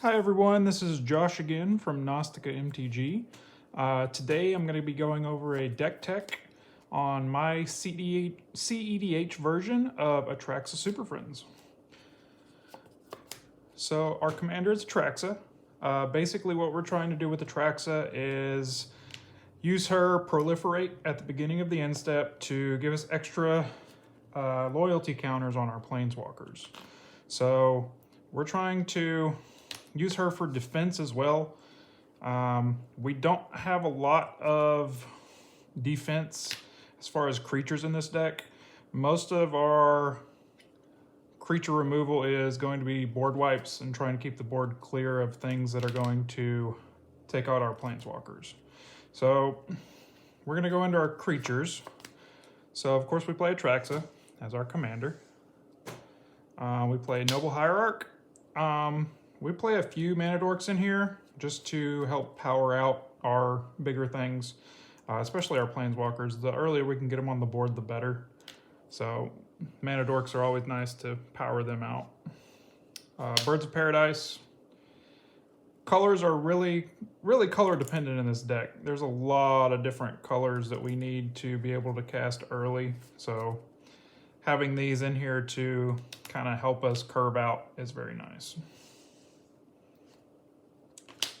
Hi everyone, this is Josh again from Gnostica MTG. Today I'm going to be going over a deck tech on my CEDH version of Atraxa Superfriends. So our commander is Atraxa. Basically what we're trying to do with Atraxa is use her proliferate at the beginning of the end step to give us extra loyalty counters on our planeswalkers. So we're trying to use her for defense as well. We don't have a lot of defense as far as creatures in this deck. Most of our creature removal is going to be board wipes and trying to keep the board clear of things that are going to take out our planeswalkers. So we're going to go into our creatures. So of course we play Atraxa as our commander. We play Noble Hierarch. We play a few Mana Dorks in here just to help power out our bigger things, especially our Planeswalkers. The earlier we can get them on the board, the better. So Mana Dorks are always nice to power them out. Birds of Paradise. Colors are really color dependent in this deck. There's a lot of different colors that we need to be able to cast early. So having these in here to kind of help us curve out is very nice.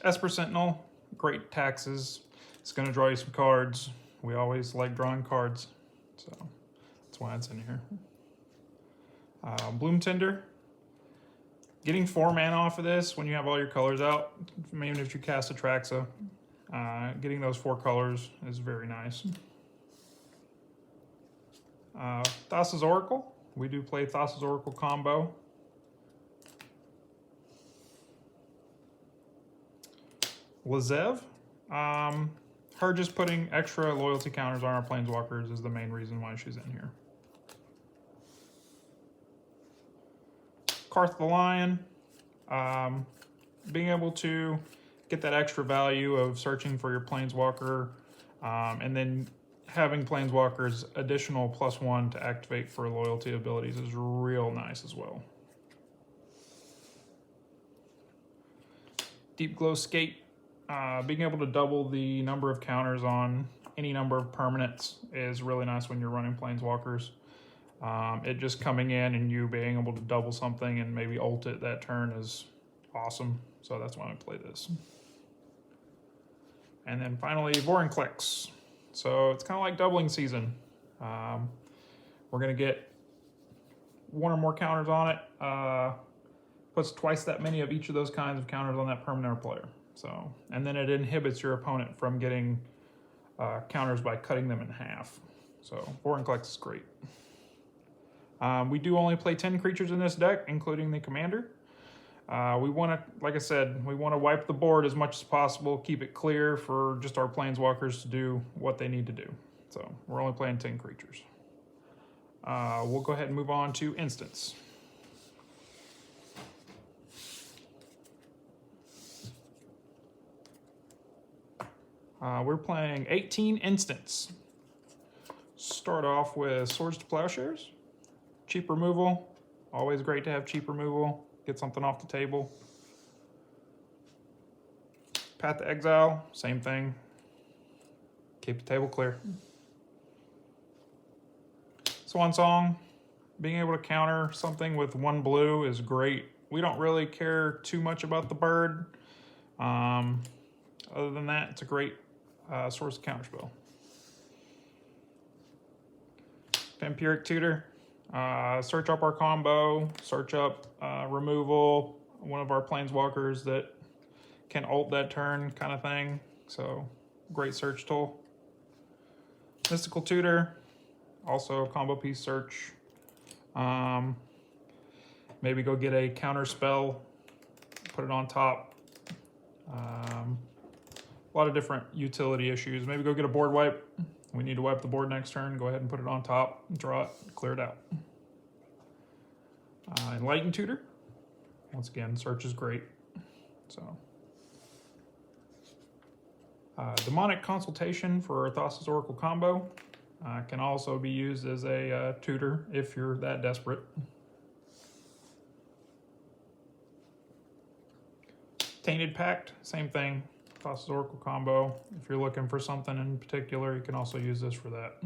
Esper Sentinel, great taxes. It's going to draw you some cards. We always like drawing cards, so that's why it's in here. Bloom Tender. Getting 4 mana off of this when you have all your colors out, even if you cast Atraxa, getting those 4 colors is very nice. Thassa's Oracle. We do play Thassa's Oracle combo. Lazev. Her just putting extra loyalty counters on our planeswalkers is the main reason why she's in here. Karth the Lion. Being able to get that extra value of searching for your planeswalker, and then having planeswalkers additional +1 to activate for loyalty abilities is real nice as well. Deep Glow Skate. Being able to double the number of counters on any number of permanents is really nice when you're running planeswalkers. It just coming in and you being able to double something and maybe ult it that turn is awesome. So that's why I play this. And then finally, Vorinclex. So it's kind of like doubling season. We're going to get 1 or more counters on it. Puts twice that many of each of those kinds of counters on that permanent or player. So, and then it inhibits your opponent from getting counters by cutting them in half. So Vorinclex is great. We do only play 10 creatures in this deck, including the commander. We want to, like I said, we want to wipe the board as much as possible, keep it clear for just our planeswalkers to do what they need to do. So we're only playing 10 creatures. We'll go ahead and move on to instants. We're playing 18 instants. Start off with Swords to Plowshares. Cheap removal. Always great to have cheap removal. Get something off the table. Path to Exile. Same thing. Keep the table clear. Swan Song. Being able to counter something with 1 blue is great. We don't really care too much about the bird. Other than that, it's a great source of counterspell. Vampiric Tutor. Search up our combo, search up removal, one of our planeswalkers that can ult that turn kind of thing. So great search tool. Mystical Tutor, also combo piece search. Maybe go get a counter spell, put it on top. A lot of different utility issues. Maybe go get a board wipe. We need to wipe the board next turn. Go ahead and put it on top, draw it, clear it out. Enlighten Tutor. Once again, search is great. So, Demonic Consultation for Thassa's Oracle combo can also be used as a tutor if you're that desperate. Tainted Pact, same thing. Tosses Oracle combo. If you're looking for something in particular, you can also use this for that.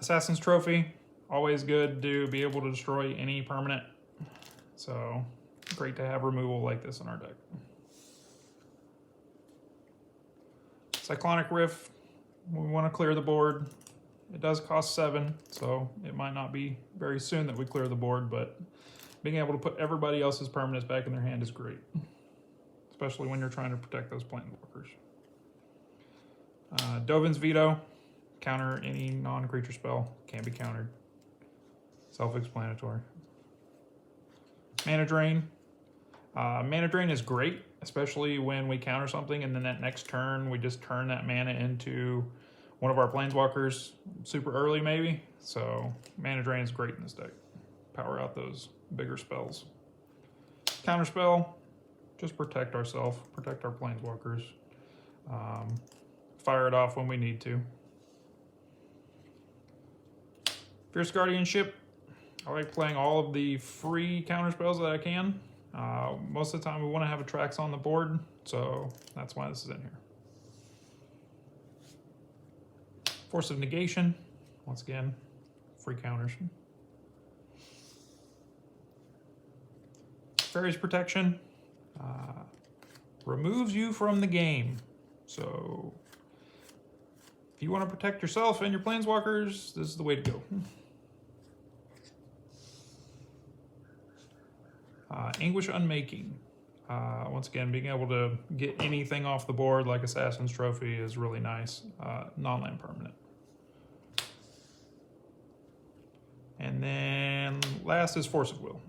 Assassin's Trophy, always good to be able to destroy any permanent. So great to have removal like this in our deck. Cyclonic Rift, we want to clear the board. It does cost 7, so it might not be very soon that we clear the board, but being able to put everybody else's permanents back in their hand is great, especially when you're trying to protect those planeswalkers. Dovin's Veto, counter any non-creature spell, can be countered. Self-explanatory. Mana Drain. Mana Drain is great, especially when we counter something and then that next turn we just turn that mana into one of our planeswalkers super early maybe. So Mana Drain is great in this deck. Power out those bigger spells. Counter spell, just protect ourselves, protect our planeswalkers. Fire it off when we need to. Fierce Guardianship, I like playing all of the free counter spells that I can. Most of the time we want to have Atraxa on the board, so that's why this is in here. Force of Negation, once again, free counters. Fairy's Protection, removes you from the game. So if you want to protect yourself and your planeswalkers, this is the way to go. Anguish Unmaking. Once again, being able to get anything off the board like Assassin's Trophy is really nice. Non-land permanent. And then last is Force of Will.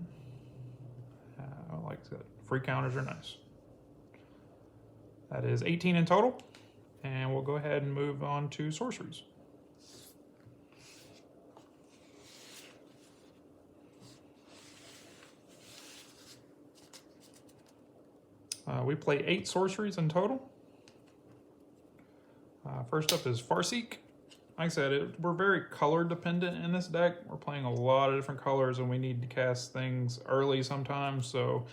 Like that. Free counters are nice. That is 18 in total. And we'll go ahead and move on to sorceries. We play 8 sorceries in total. First up is Farseek. Like I said, we're very color dependent in this deck. We're playing a lot of different colors and we need to cast things early sometimes. So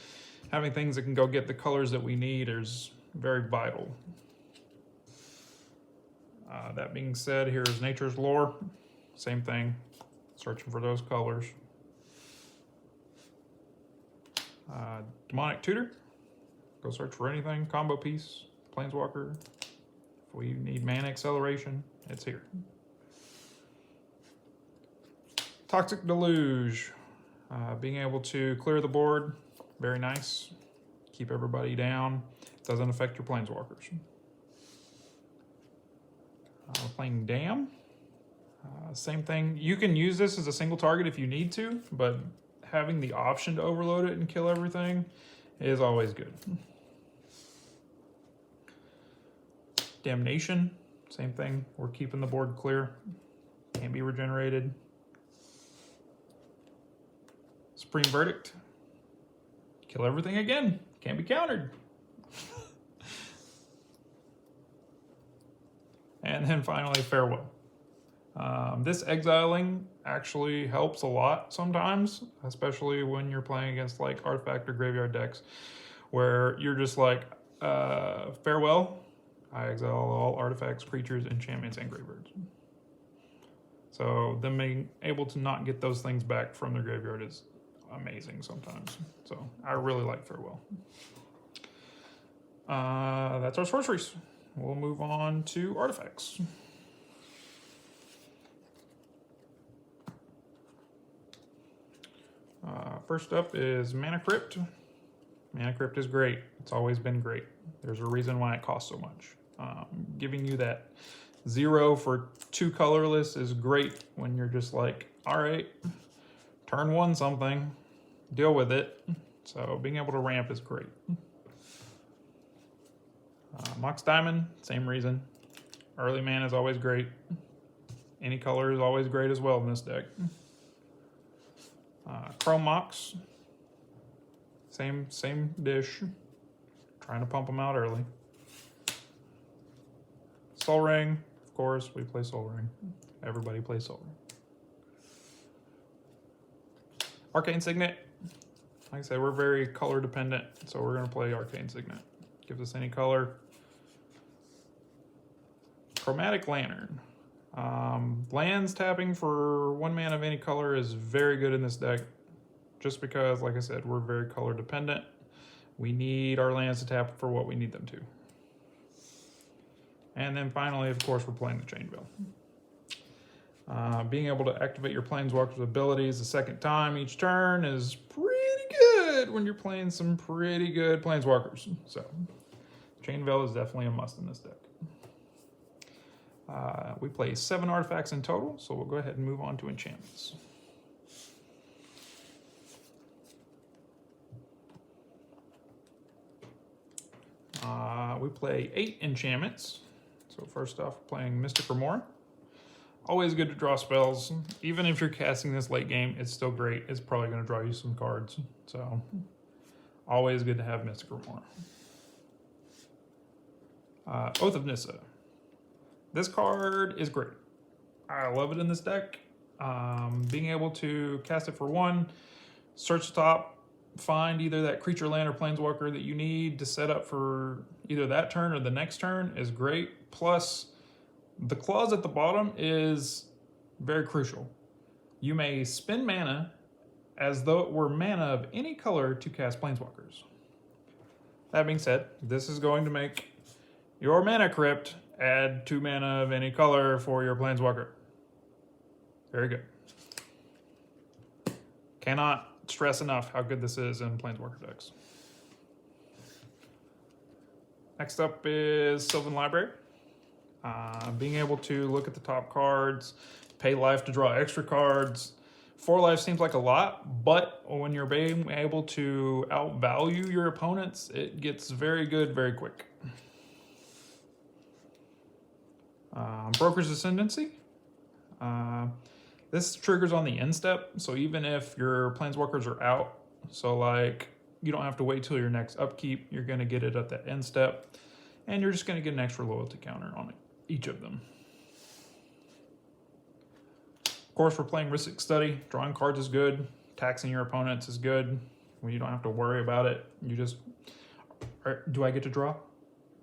having things that can go get the colors that we need is very vital. That being said, here is Nature's Lore. Same thing, searching for those colors. Demonic Tutor. Go search for anything. Combo piece, Planeswalker. If we need mana acceleration, it's here. Toxic Deluge. Being able to clear the board, very nice. Keep everybody down. Doesn't affect your planeswalkers. We're playing Dam. Same thing. You can use this as a single target if you need to, but having the option to overload it and kill everything is always good. Damnation, same thing. We're keeping the board clear. Can be regenerated. Supreme Verdict. Kill everything again. Can't be countered. And then finally, Farewell. This exiling actually helps a lot sometimes, especially when you're playing against like artifact or graveyard decks, where you're just like, farewell, I exile all artifacts, creatures, enchantments, and graveyards. So them being able to not get those things back from their graveyard is amazing sometimes. So I really like Farewell. That's our sorceries. We'll move on to artifacts. First up is Mana Crypt. Mana Crypt is great. It's always been great. There's a reason why it costs so much. Giving you that 0 for 2 colorless is great when you're just like, all right, turn 1 something, deal with it. So being able to ramp is great. Mox Diamond, same reason. Early mana is always great. Any color is always great as well in this deck. Chrome Mox, same dish. Trying to pump them out early. Sol Ring, of course, we play Sol Ring. Everybody plays Sol Ring. Arcane Signet, Like I said, we're very color dependent, so we're going to play Arcane Signet. Gives us any color. Chromatic Lantern. Lands tapping for 1 mana of any color is very good in this deck, just because, like I said, we're very color dependent. We need our lands to tap for what we need them to. And then finally, of course, we're playing the Chain Veil. Being able to activate your Planeswalker's abilities a second time each turn is pretty good when you're playing some pretty good Planeswalkers. So, Chain Veil is definitely a must in this deck. We play 7 artifacts in total, so we'll go ahead and move on to enchantments. We play 8 enchantments. So first off, we're playing Mystic Remora. Always good to draw spells. Even if you're casting this late game, it's still great. It's probably going to draw you some cards. So always good to have Mystic Remora. Oath of Nissa. This card is great. I love it in this deck. Being able to cast it for 1, search the top, find either that creature, land, or planeswalker that you need to set up for either that turn or the next turn is great. Plus, the clause at the bottom is very crucial. You may spend mana as though it were mana of any color to cast planeswalkers. That being said, this is going to make your mana crypt add 2 mana of any color for your planeswalker. Very good. Cannot stress enough how good this is in planeswalker decks. Next up is Sylvan Library. Being able to look at the top cards, pay life to draw extra cards. 4 life seems like a lot, but when you're being able to outvalue your opponents, it gets very good very quick. Broker's Ascendancy. This triggers on the end step, so even if your planeswalkers are out, so like you don't have to wait till your next upkeep, you're going to get it at the end step, and you're just going to get an extra loyalty counter on each of them. Of course, we're playing Rhystic Study. Drawing cards is good. Taxing your opponents is good. When you don't have to worry about it, you just, do I get to draw?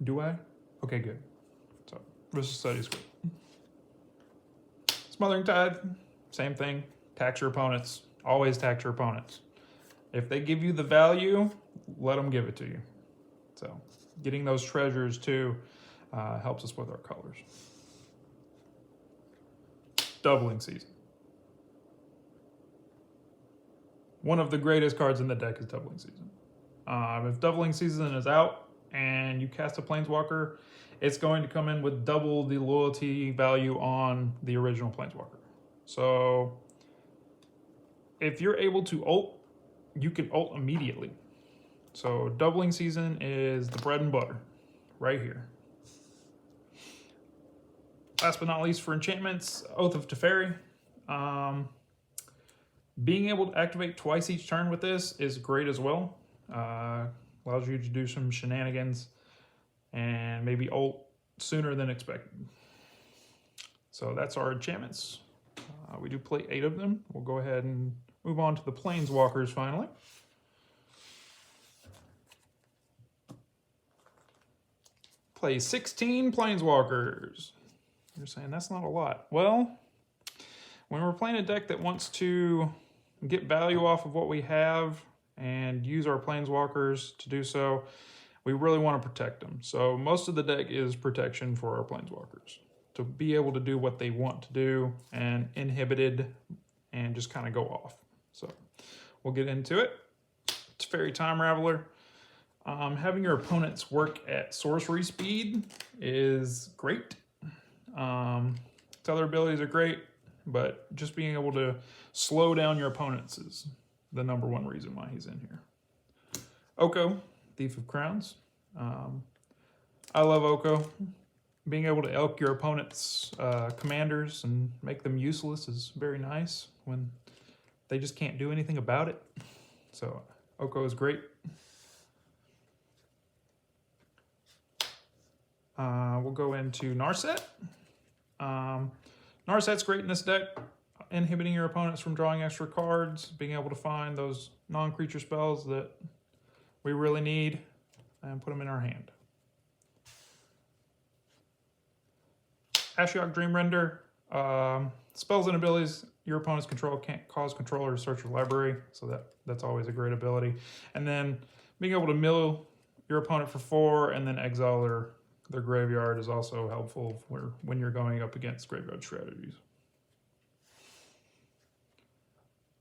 Do I? Okay, good. So, Rhystic Study is good. Smothering Tide, same thing. Tax your opponents. Always tax your opponents. If they give you the value, let them give it to you. So, getting those treasures too helps us with our colors. Doubling Season. One of the greatest cards in the deck is Doubling Season. If Doubling Season is out and you cast a Planeswalker, it's going to come in with double the loyalty value on the original Planeswalker. So if you're able to ult, you can ult immediately. So Doubling Season is the bread and butter right here. Last but not least for enchantments, Oath of Teferi. Being able to activate twice each turn with this is great as well. Allows you to do some shenanigans and maybe ult sooner than expected. So that's our enchantments. We do play 8 of them. We'll go ahead and move on to the Planeswalkers finally. Play 16 Planeswalkers. You're saying that's not a lot. Well, when we're playing a deck that wants to get value off of what we have and use our Planeswalkers to do so, we really want to protect them. So most of the deck is protection for our Planeswalkers, to be able to do what they want to do and inhibited and just kind of go off. So we'll get into it. Teferi Time Raveler. Having your opponents work at sorcery speed is great. Its other abilities are great, but just being able to slow down your opponents is the #1 reason why he's in here. Oko, Thief of Crowns. I love Oko. Being able to elk your opponent's commanders and make them useless is very nice when they just can't do anything about it. So Oko is great. We'll go into Narset. Narset's great in this deck. inhibiting your opponents from drawing extra cards, being able to find those non-creature spells that we really need and put them in our hand. Ashiok Dreamrender. Spells and abilities your opponents control can't cause controller to search your library, so that's always a great ability. And then being able to mill your opponent for 4 and then exile their graveyard is also helpful when you're going up against graveyard strategies.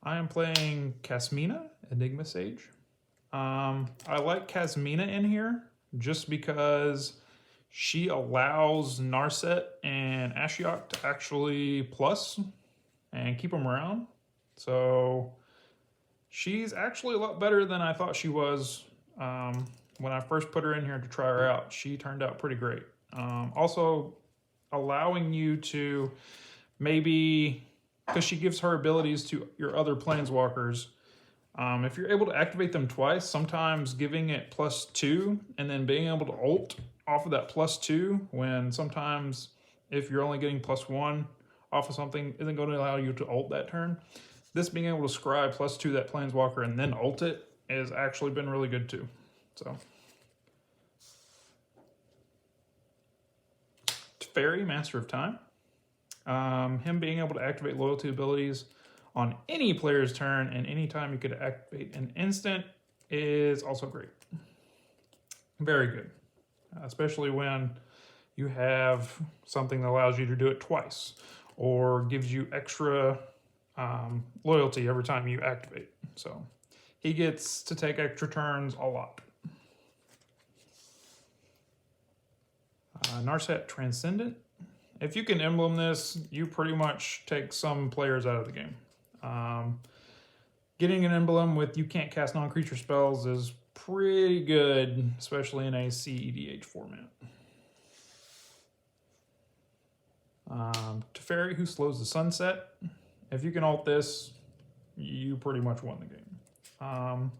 I am playing Kasmina, Enigma Sage. I like Kasmina in here just because she allows Narset and Ashiok to actually plus and keep them around. So she's actually a lot better than I thought she was when I first put her in here to try her out. She turned out pretty great. Also allowing you to maybe, because she gives her abilities to your other planeswalkers, if you're able to activate them twice, sometimes giving it +2 and then being able to ult off of that +2, when sometimes if you're only getting +1 off of something isn't going to allow you to ult that turn. This being able to scry +2 that planeswalker and then ult it has actually been really good too. So Teferi, Master of Time. Him being able to activate loyalty abilities on any player's turn and anytime you could activate an instant is also great. Very good. Especially when you have something that allows you to do it twice or gives you extra loyalty every time you activate. So he gets to take extra turns a lot. Narset Transcendent. If you can emblem this, you pretty much take some players out of the game. Getting an emblem with you can't cast non-creature spells is pretty good, especially in a CEDH format. Teferi, who slows the sunset. If you can ult this, you pretty much won the game.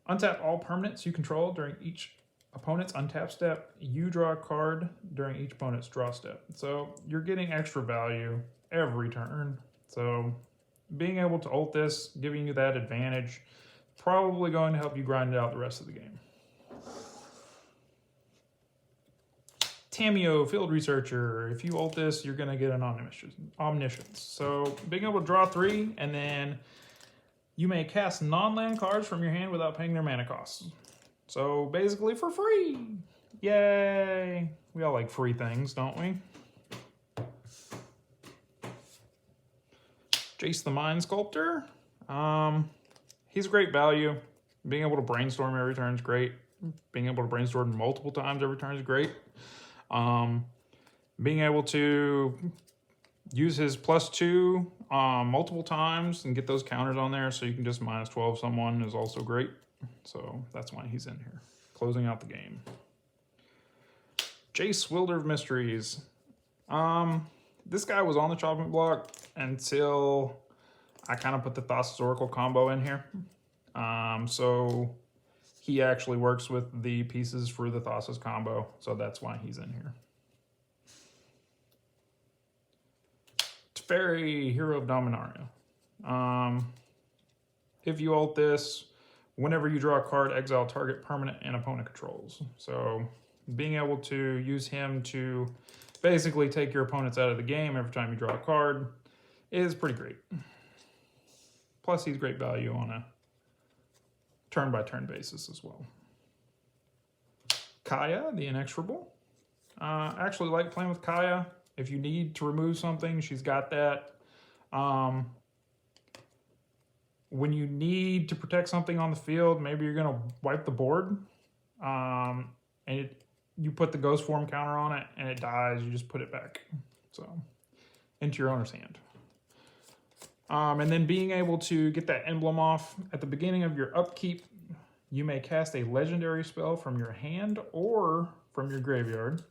Untap all permanents you control during each opponent's untap step. You draw a card during each opponent's draw step. So you're getting extra value every turn. So being able to ult this, giving you that advantage, probably going to help you grind it out the rest of the game. Tamiyo, Field Researcher. If you ult this, you're going to get an Omniscience. So being able to draw 3, and then you may cast non-land cards from your hand without paying their mana costs. So basically for free. Yay! We all like free things, don't we? Jace the Mind Sculptor. He's great value. Being able to brainstorm every turn is great. Being able to brainstorm multiple times every turn is great. Being able to use his +2 multiple times and get those counters on there so you can just -12 someone is also great. So that's why he's in here. Closing out the game. Jace, Wielder of Mysteries. This guy was on the chopping block until I kind of put the Thassa's Oracle combo in here. So he actually works with the pieces for the Thassa's combo, so that's why he's in here. Teferi, Hero of Dominaria. If you ult this, whenever you draw a card, exile target permanent and opponent controls. So being able to use him to basically take your opponents out of the game every time you draw a card is pretty great. Plus, he's great value on a turn-by-turn basis as well. Kaya, the Inexorable. I actually like playing with Kaya. If you need to remove something, she's got that. When you need to protect something on the field, maybe you're going to wipe the board, and you put the Ghost Form counter on it, and it dies, you just put it back. So, into your owner's hand. And then being able to get that emblem off at the beginning of your upkeep, you may cast a legendary spell from your hand or from your graveyard,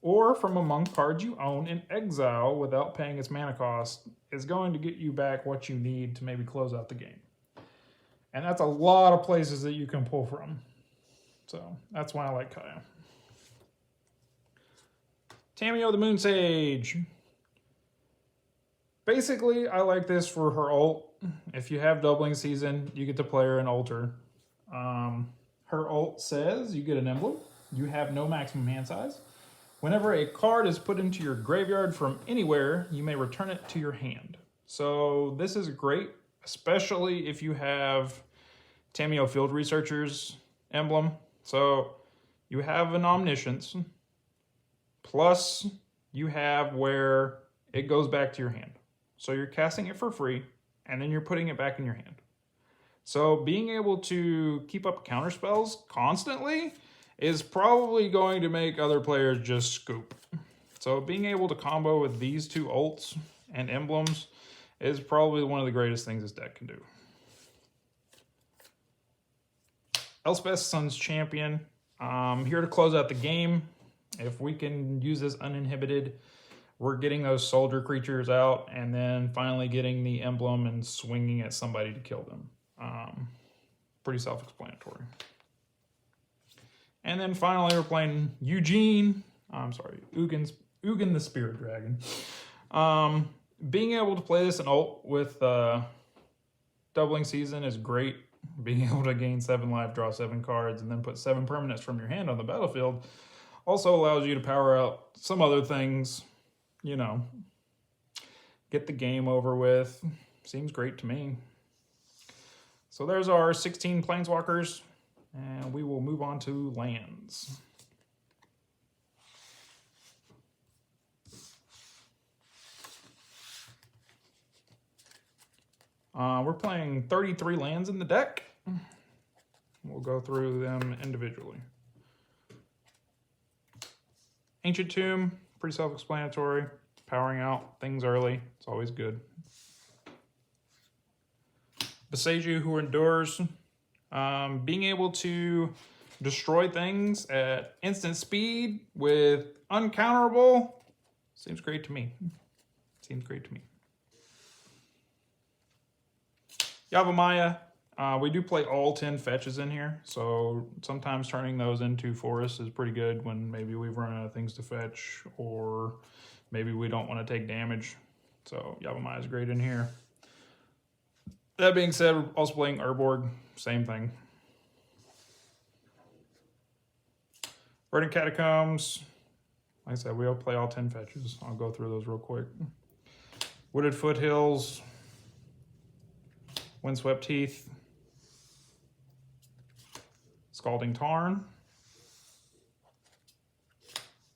or from among cards you own in exile without paying its mana cost, is going to get you back what you need to maybe close out the game. And that's a lot of places that you can pull from. So that's why I like Kaya. Tamiyo the Moon Sage. Basically, I like this for her ult. If you have doubling season, you get to play her in Alter. Her ult says you get an emblem. You have no maximum hand size. Whenever a card is put into your graveyard from anywhere, you may return it to your hand. So this is great, especially if you have Tameo Field Researcher's emblem. So you have an Omniscience, plus you have where it goes back to your hand. So you're casting it for free, and then you're putting it back in your hand. So being able to keep up counter spells constantly is probably going to make other players just scoop. So being able to combo with these two ults and emblems is probably one of the greatest things this deck can do. Elspeth's Sun's Champion. Here to close out the game. If we can use this uninhibited, we're getting those soldier creatures out and then finally getting the emblem and swinging at somebody to kill them. Pretty self-explanatory. And then finally we're playing Ugin the Spirit Dragon. Being able to play this in ult with doubling season is great. Being able to gain 7 life, draw 7 cards, and then put 7 permanents from your hand on the battlefield also allows you to power out some other things, you know, get the game over with. Seems great to me. So there's our 16 Planeswalkers, and we will move on to lands. We're playing 33 lands in the deck. We'll go through them individually. Ancient Tomb, pretty self-explanatory. Powering out things early, it's always good. Beseiju, who endures. Being able to destroy things at instant speed with uncounterable seems great to me. Seems great to me. Yavimaya, we do play all 10 fetches in here, so sometimes turning those into forests is pretty good when maybe we've run out of things to fetch or maybe we don't want to take damage. So Yavimaya is great in here. That being said, we're also playing Urborg, same thing. Verdant Catacombs, like I said, we'll play all 10 fetches. I'll go through those real quick. Wooded Foothills, Windswept Heath, Scalding Tarn,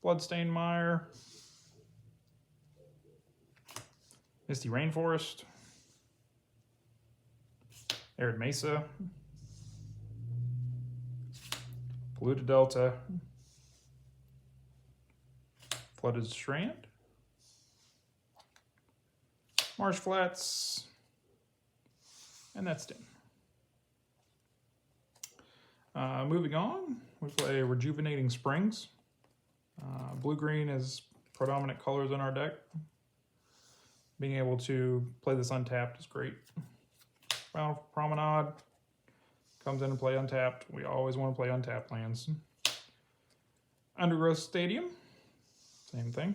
Bloodstained Mire, Misty Rainforest, Arid Mesa, Polluted Delta, Flooded Strand, Marsh Flats, and that's done. Moving on, we play Rejuvenating Springs. Blue-green is predominant colors in our deck. Being able to play this untapped is great. Promenade comes in and play untapped. We always want to play untapped lands. Undergrowth Stadium, same thing.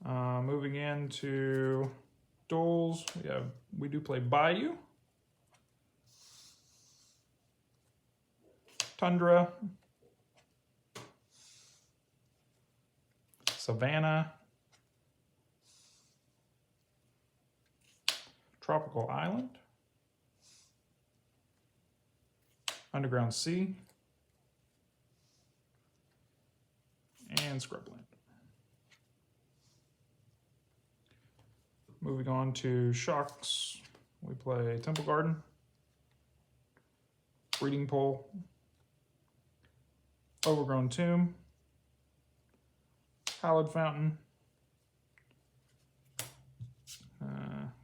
Moving into duels, we do play Bayou, Tundra, Savannah, Tropical Island, Underground Sea, and Scrubland. Moving on to Shocks, we play Temple Garden, Breeding Pole, Overgrown Tomb, Hallowed Fountain,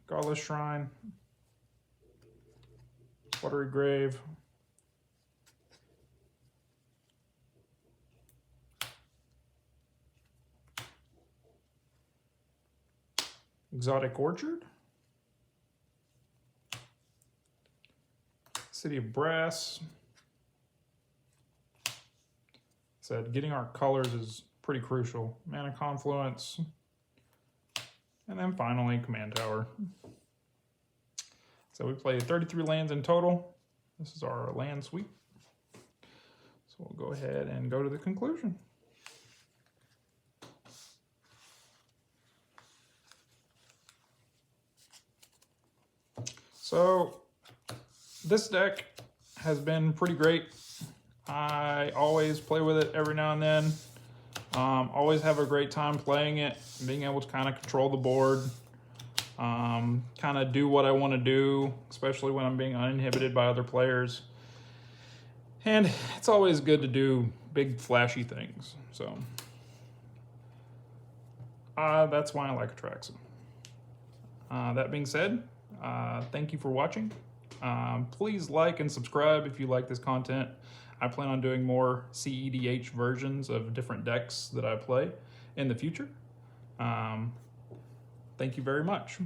Godless Shrine, Watery Grave, Exotic Orchard, City of Brass. Said getting our colors is pretty crucial. Mana Confluence And then finally, Command Tower. So we played 33 lands in total. This is our land sweep. So we'll go ahead and go to the conclusion. So this deck has been pretty great. I always play with it every now and then. Always have a great time playing it, being able to kind of control the board, kind of do what I want to do, especially when I'm being uninhibited by other players. And it's always good to do big flashy things. So that's why I like Atraxa. That being said, thank you for watching. Please like and subscribe if you like this content. I plan on doing more CEDH versions of different decks that I play in the future. Thank you very much.